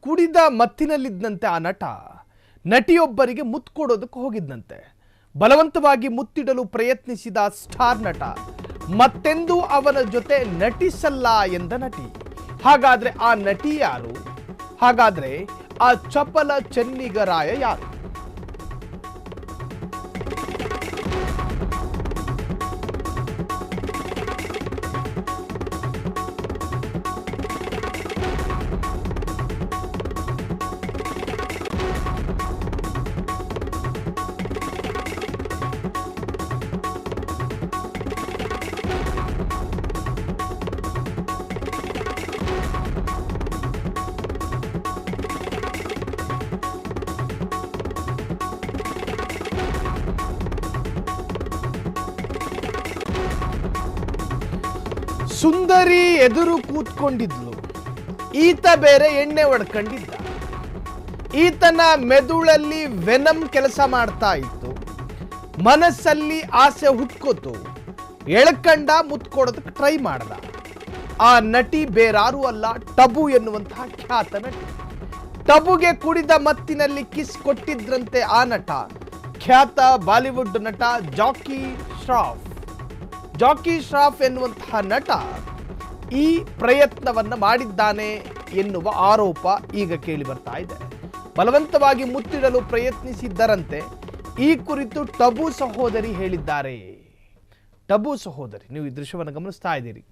ಕುಡಿದ ಮತ್ತಿನಲ್ಲಿದ್ದಂತೆ ಆ ನಟಿಯೊಬ್ಬರಿಗೆ ಮುತ್ತು ಕೊಡೋದಕ್ಕೆ ಹೋಗಿದ್ದಂತೆ. ಬಲವಂತವಾಗಿ ಮುತ್ತಿಡಲು ಪ್ರಯತ್ನಿಸಿದ ಸ್ಟಾರ್ ನಟ ಮತ್ತೆಂದೂ ಅವನ ಜೊತೆ ನಟಿಸಲ್ಲ ಎಂದ ನಟಿ. ಹಾಗಾದ್ರೆ ಆ ನಟಿ ಯಾರು? ಹಾಗಾದ್ರೆ ಆ ಚಪಲ ಚೆನ್ನಿಗರಾಯ ಯಾರು? ಸುಂದರಿ ಎದುರು ಕೂತ್ಕೊಂಡಿದ್ಲು. ಈತ ಬೇರೆ ಎಣ್ಣೆ ಹೊಡ್ಕೊಂಡಿದ್ದ. ಈತನ ಮೆದುಳಲ್ಲಿ ವೆನಮ್ ಕೆಲಸ ಮಾಡ್ತಾ ಇತ್ತು. ಮನಸ್ಸಲ್ಲಿ ಆಸೆ ಹುಟ್ಕೋತು. ಎಳ್ಕಂಡ ಮುತ್ಕೊಡೋದಕ್ಕೆ ಟ್ರೈ ಮಾಡ್ದ. ಆ ನಟಿ ಬೇರಾರು ಅಲ್ಲ, ಟಬು ಎನ್ನುವಂತಹ ಖ್ಯಾತ ನಟಿ. ಟಬುಗೆ ಕುಡಿದ ಮತ್ತಿನಲ್ಲಿ ಕಿಸ್ ಕೊಟ್ಟಿದ್ರಂತೆ ಆ ನಟ, ಖ್ಯಾತ ಬಾಲಿವುಡ್ ನಟ ಜಾಕಿ ಶ್ರಾಫ್ ಎನ್ನುವಂತಹ ನಟ ಈ ಪ್ರಯತ್ನವನ್ನ ಮಾಡಿದ್ದಾನೆ ಎನ್ನುವ ಆರೋಪ ಈಗ ಕೇಳಿ ಬರ್ತಾ ಇದೆ. ಬಲವಂತವಾಗಿ ಮುತ್ತಿಡಲು ಪ್ರಯತ್ನಿಸಿದ್ದರಂತೆ. ಈ ಕುರಿತು ಟಬು ಸಹೋದರಿ ಹೇಳಿದ್ದಾರೆ. ಟಬು ಸಹೋದರಿ, ನೀವು ಈ ದೃಶ್ಯವನ್ನು ಗಮನಿಸ್ತಾ ಇದ್ದೀರಿ.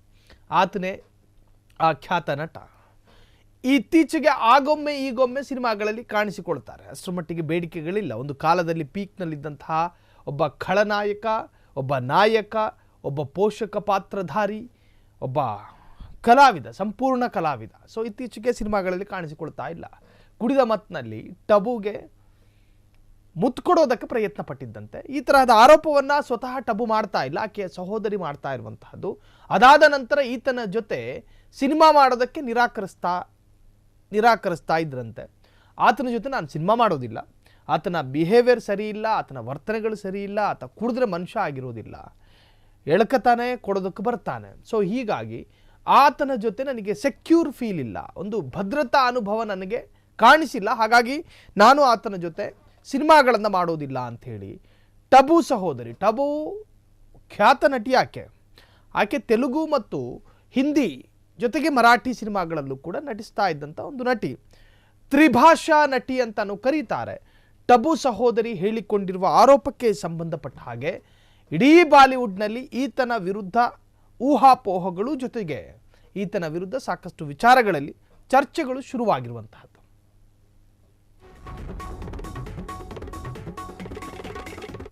ಆತನೇ ಆ ಖ್ಯಾತ ನಟ. ಇತ್ತೀಚೆಗೆ ಆಗೊಮ್ಮೆ ಈಗೊಮ್ಮೆ ಸಿನಿಮಾಗಳಲ್ಲಿ ಕಾಣಿಸಿಕೊಳ್ತಾರೆ. ಅಷ್ಟರ ಮಟ್ಟಿಗೆ ಬೇಡಿಕೆಗಳಿಲ್ಲ. ಒಂದು ಕಾಲದಲ್ಲಿ ಪೀಕ್ನಲ್ಲಿದ್ದಂತಹ ಒಬ್ಬ ಖಳನಾಯಕ, ಒಬ್ಬ ನಾಯಕ, ಒಬ್ಬ ಪೋಷಕ ಪಾತ್ರಧಾರಿ, ಒಬ್ಬ ಕಲಾವಿದ, ಸಂಪೂರ್ಣ ಕಲಾವಿದ. ಸೊ ಇತ್ತೀಚೆಗೆ ಸಿನಿಮಾಗಳಲ್ಲಿ ಕಾಣಿಸಿಕೊಳ್ತಾ ಇಲ್ಲ. ಕುಡಿದ ಮತ್ತಿನಲ್ಲಿ ಟಬುಗೆ ಮುತ್ತು ಕೊಡೋದಕ್ಕೆ ಪ್ರಯತ್ನ ಪಟ್ಟಿದ್ದಂತೆ. ಈ ತರಹದ ಆರೋಪವನ್ನು ಸ್ವತಃ ಟಬು ಮಾಡ್ತಾ ಇಲ್ಲ, ಆಕೆಯ ಸಹೋದರಿ ಮಾಡ್ತಾ ಇರುವಂತಹದ್ದು. ಅದಾದ ನಂತರ ಈತನ ಜೊತೆ ಸಿನಿಮಾ ಮಾಡೋದಕ್ಕೆ ನಿರಾಕರಿಸ್ತಾ ಇದ್ರಂತೆ. ಆತನ ಜೊತೆ ನಾನು ಸಿನಿಮಾ ಮಾಡೋದಿಲ್ಲ, ಆತನ ಬಿಹೇವಿಯರ್ ಸರಿ ಇಲ್ಲ, ಆತನ ವರ್ತನೆಗಳು ಸರಿ ಇಲ್ಲ, ಆತ ಕುಡಿದ್ರೆ ಮನುಷ್ಯ ಆಗಿರೋದಿಲ್ಲ, ಎಳ್ಕತಾನೆ ಕೊಡೋದಕ್ಕೆ ಬರ್ತಾನೆ. ಸೊ ಹೀಗಾಗಿ ಆತನ ಜೊತೆ ನನಗೆ ಸೆಕ್ಯೂರ್ ಫೀಲ್ ಇಲ್ಲ, ಒಂದು ಭದ್ರತಾ ಅನುಭವ ನನಗೆ ಕಾಣಿಸಿಲ್ಲ, ಹಾಗಾಗಿ ನಾನು ಆತನ ಜೊತೆ ಸಿನಿಮಾಗಳನ್ನು ಮಾಡೋದಿಲ್ಲ ಅಂಥೇಳಿ ಟಬು ಸಹೋದರಿ, ಟಬು ಖ್ಯಾತ ನಟಿ ಆಕೆ ತೆಲುಗು ಮತ್ತು ಹಿಂದಿ ಜೊತೆಗೆ ಮರಾಠಿ ಸಿನಿಮಾಗಳಲ್ಲೂ ಕೂಡ ನಟಿಸ್ತಾ ಇದ್ದಂಥ ಒಂದು ನಟಿ, ತ್ರಿಭಾಷಾ ನಟಿ ಅಂತಾನು ಕರೀತಾರೆ. ಟಬು ಸಹೋದರಿ ಹೇಳಿಕೊಂಡಿರುವ ಆರೋಪಕ್ಕೆ ಸಂಬಂಧಪಟ್ಟ ಹಾಗೆ ಇಡೀ ಬಾಲಿವುಡ್ನಲ್ಲಿ ಈತನ ವಿರುದ್ಧ ಊಹಾಪೋಹಗಳು ಜೊತೆಗೆ ಈತನ ವಿರುದ್ಧ ಸಾಕಷ್ಟು ವಿಚಾರಗಳಲ್ಲಿ ಚರ್ಚೆಗಳು ಶುರುವಾಗಿರುವಂತಹದ್ದು.